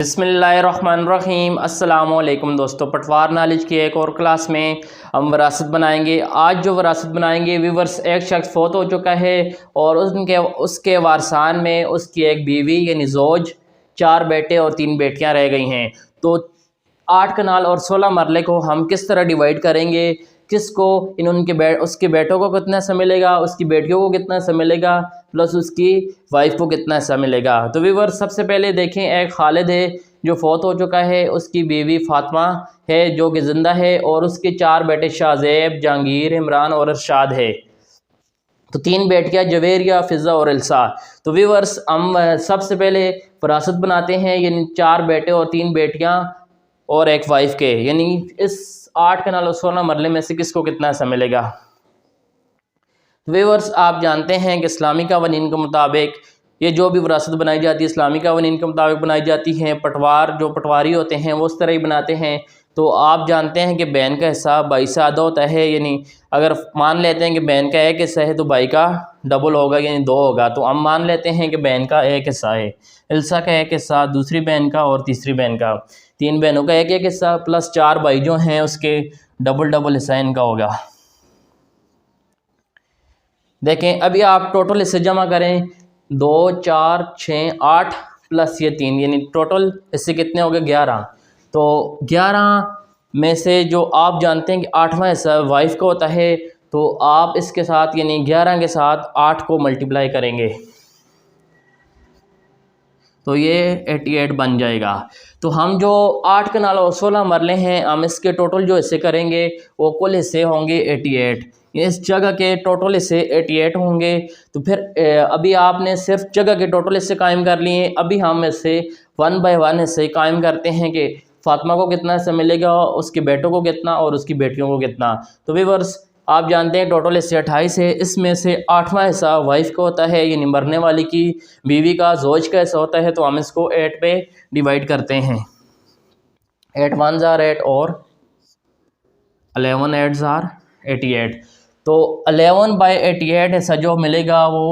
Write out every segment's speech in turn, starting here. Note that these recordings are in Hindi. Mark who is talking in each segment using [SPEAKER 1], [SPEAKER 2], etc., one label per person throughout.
[SPEAKER 1] बिस्मिल्लाहिर्रहमानिर्रहीम अस्सलाम वालेकुम दोस्तों, पटवार नॉलेज की एक और क्लास में हम विरासत बनाएंगे। आज जो विरासत बनाएंगे व्यूवर्स, एक शख्स फौत हो चुका है और उसके वारसान में उसकी एक बीवी यानी ज़ौज, 4 बेटे और 3 बेटियां रह गई हैं। तो 8 कनाल और 16 मरले को हम किस तरह डिवाइड करेंगे, किसको उसके बेटों को कितना हिस्सा मिलेगा, उसकी बेटियों को कितना हिस्सा मिलेगा, प्लस उसकी वाइफ को कितना हिस्सा मिलेगा। तो व्यूअर्स, सबसे पहले देखें, एक खालिद है जो फौत हो चुका है, उसकी बीवी फातिमा है जो कि ज़िंदा है और उसके 4 बेटे शाहज़ैब, जहांगीर, इमरान और अरशाद है। तो 3 बेटियां जवेरिया, फ़िज़ा और इल्सा। तो व्यूअर्स, हम सबसे पहले विरासत बनाते हैं, यानी 4 बेटे और 3 बेटियां और एक वाइफ के, यानी इस 8 कनाल और 16 मरले में से किसको कितना हिस्सा मिलेगा। व्यूअर्स, आप जानते हैं कि इस्लामी क़वानीन के मुताबिक ये जो भी विरासत बनाई जाती है इस्लामी क़वानीन के मुताबिक बनाई जाती है। पटवारी होते हैं वो उस तरह ही बनाते हैं। तो आप जानते हैं कि बहन का हिस्सा भाई से आधा होता है, यानी अगर मान लेते हैं कि बहन का एक हिस्सा है तो भाई का डबल होगा, यानी 2 होगा। तो हम मान लेते हैं कि बहन का एक हिस्सा है, इल्सा का एक हिस्सा, दूसरी बहन का और तीसरी बहन का, 3 बहनों का एक एक हिस्सा, प्लस 4 भाई जो हैं उसके डबल डबल हिस्सा इनका होगा। देखें, अभी आप टोटल हिस्से जमा करें, 2 4 6 8 प्लस ये 3, यानी टोटल हिस्से कितने हो गए, 11। तो 11 में से जो आप जानते हैं कि 8वां हिस्सा वाइफ का होता है, तो आप इसके साथ यानी 11 के साथ 8 को मल्टीप्लाई करेंगे तो ये 88 बन जाएगा। तो हम जो 8 कनाल और 16 मरले हैं, हम इसके टोटल जो हिस्से करेंगे वो कुल हिस्से होंगे 88। इस जगह के टोटल हिस्से 88 होंगे। तो फिर अभी आपने सिर्फ जगह के टोटल हिस्से कायम कर लिए। अभी हम इससे 1 बाय 1 हिस्से कायम करते हैं कि फातिमा को कितना हिस्सा मिलेगा, उसके बेटों को कितना और उसकी बेटियों को कितना। तो व्यूअर्स, आप जानते हैं टोटल हिस्से 28 है, इसमें से 8वां हिस्सा वाइफ का होता है, यानी मरने वाली की बीवी का, ज़ौज का हिस्सा होता है। तो हम इसको 8 पे डिवाइड करते हैं। 8 1 आर 8 और 11 8 आर 88। तो 11 बाय 88 हिस्सा जो मिलेगा वो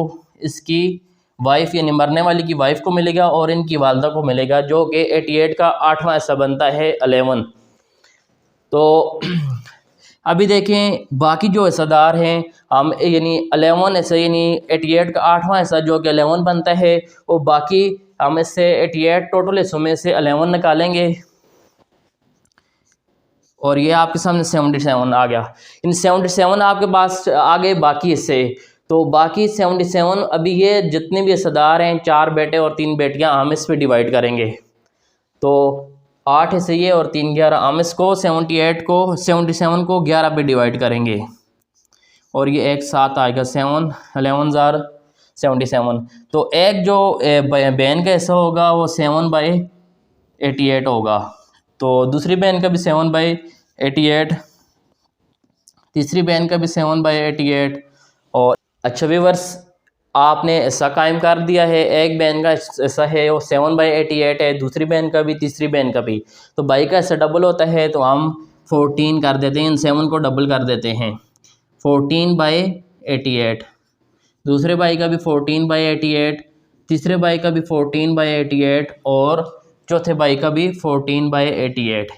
[SPEAKER 1] इसकी वाइफ यानी मरने वाली की वाइफ को मिलेगा और इनकी वालदा को मिलेगा, जो कि 88 का 8वां हिस्सा बनता है 11। तो अभी देखें, बाकी जो हिस्सेदार हैं हम यानी 11 हिस्से यानी 88 का 8वां हिस्सा जो कि 11 बनता है, वो बाकी हम इससे 88 टोटल हिस्सों में से 11 निकालेंगे और ये आपके सामने 77 आ गया। इन 77 आपके पास आ गए बाकी हिस्से। तो बाकी 77 अभी ये जितने भी हिस्सेदार हैं, 4 बेटे और 3 बेटियां, हम इस पर डिवाइड करेंगे। तो 8 हिस्से ये और 3 11, हम इसको 77 को 11 पे डिवाइड करेंगे और ये एक साथ आएगा 7 11 ज़ार 77। तो एक जो बहन का हिस्सा होगा वो 7 बाई 88 होगा। तो दूसरी बहन का भी 7 बाई 88, तीसरी बहन का भी 7 बाई 88। और अच्छा व्यूअर्स, आपने ऐसा कायम कर दिया है, एक बहन का ऐसा है वो 7 बाई 88 है, दूसरी बहन का भी, तीसरी बहन का भी। तो भाई का ऐसा डबल होता है तो हम 14 कर देते हैं, इन 7 को डबल कर देते हैं, 14 बाई 88। दूसरे भाई का भी 14 बाई 88, तीसरे भाई का भी 14 बाई 88 और चौथे भाई का भी 14 बाई 88।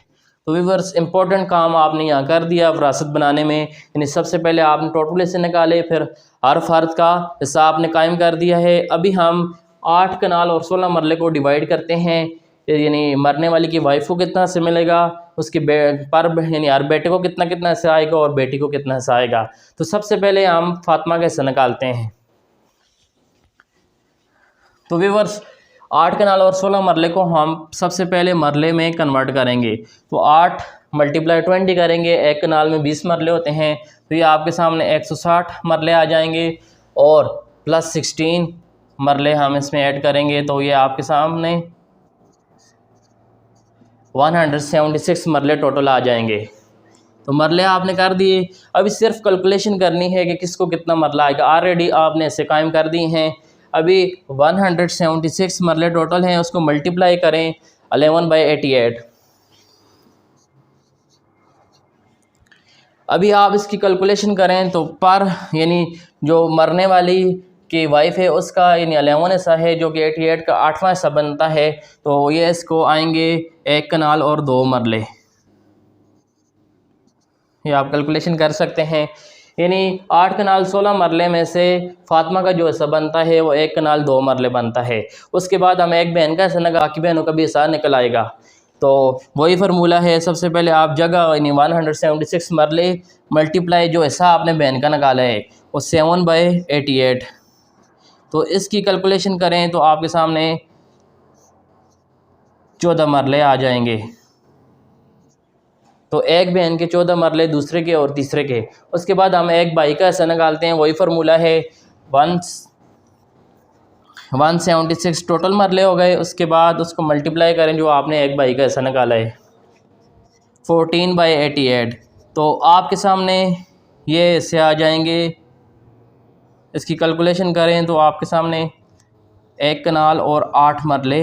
[SPEAKER 1] तो व्यूअर्स, इंपॉर्टेंट काम आपने यहाँ कर दिया विरासत बनाने में, यानी सबसे पहले आपने टोटल हिस्से निकाले, फिर हर फर्द का हिस्सा आपने कायम कर दिया है। अभी हम 8 कनाल और 16 मरले को डिवाइड करते हैं, यानी मरने वाली की वाइफ को कितना हिस्सा मिलेगा, उसके यानी हर बेटे को कितना कितना हिस्सा आएगा और बेटी को कितना हिस्सा आएगा। तो सबसे पहले हम फातिमा का हिस्सा निकालते हैं। तो व्यूअर्स, 8 कनाल और 16 मरले को हम सबसे पहले मरले में कन्वर्ट करेंगे। तो 8 मल्टीप्लाई 20 करेंगे, एक कनाल में 20 मरले होते हैं, तो ये आपके सामने 160 मरले आ जाएंगे और प्लस 16 मरले हम इसमें ऐड करेंगे, तो ये आपके सामने 176 मरले टोटल आ जाएंगे। तो मरले आपने कर दिए। अभी सिर्फ कैलकुलेशन करनी है कि किसको कितना मरला आएगा, ऑलरेडी आपने इसे कायम कर दी हैं। अभी 176 मरले टोटल हैं, उसको मल्टीप्लाई करें 11 बाई 88। अभी आप इसकी कैलकुलेशन करें तो पर यानी जो मरने वाली कि वाइफ है उसका यानी 11 हिस्सा है जो कि 88 का 8वां हिस्सा बनता है। तो ये इसको आएंगे 1 कनाल और 2 मरले, ये आप कैलकुलेशन कर सकते हैं। यानी 8 कनाल 16 मरले में से फातिमा का जो हिस्सा बनता है वो 1 कनाल 2 मरले बनता है। उसके बाद हम एक बहन का हिस्सा निकाल, बाकी बहनों का भी हिस्सा निकल आएगा। तो वही फार्मूला है, सबसे पहले आप जगह यानी 176 मरले मल्टीप्लाई जो हिस्सा आपने बहन का निकाला है वो 7/88, तो इसकी कैलकुलेशन करें तो आपके सामने 14 मरले आ जाएंगे। तो एक बहन के 14 मरले, दूसरे के और तीसरे के। उसके बाद हम एक भाई का हिस्सा निकालते हैं, वही फार्मूला है 176 टोटल मरले हो गए। उसके बाद उसको मल्टीप्लाई करें जो आपने एक भाई का हिस्सा निकाला है 14/88, तो आपके सामने ये हिस्से आ जाएंगे। इसकी कैलकुलेशन करें तो आपके सामने 1 कनाल और 8 मरले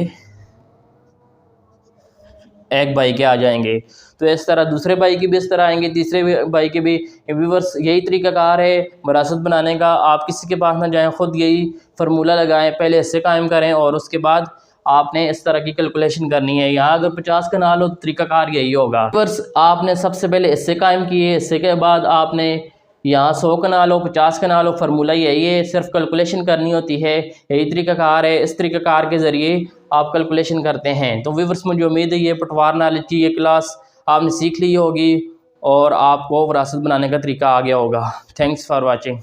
[SPEAKER 1] एक भाई के आ जाएंगे। तो इस तरह दूसरे भाई की भी इस तरह आएंगे, तीसरे भाई के भी। व्यूअर्स यही तरीक़ाकार है विरासत बनाने का। आप किसी के पास ना जाएं, ख़ुद यही फार्मूला लगाएं, पहले हिस्से कायम करें और उसके बाद आपने इस तरह की कैलकुलेशन करनी है। यहाँ अगर 50 कनाल हो तो तरीक़ाकार यही होगा। व्यूअर्स आपने सबसे पहले हिस्से कायम किए, हिस्से के बाद आपने यहाँ 100 कनाल हो 50 कनाल हो, फार्मूला यही है, सिर्फ कैलकुलेशन करनी होती है। यही तरीक़ाकार है, इस तरीक़ाकार के ज़रिए आप कैलकुलेशन करते हैं। तो व्यूअर्स मुझे उम्मीद है ये पटवार नॉलेज की ये क्लास आपने सीख ली होगी और आपको विरासत बनाने का तरीका आ गया होगा। Thanks for watching.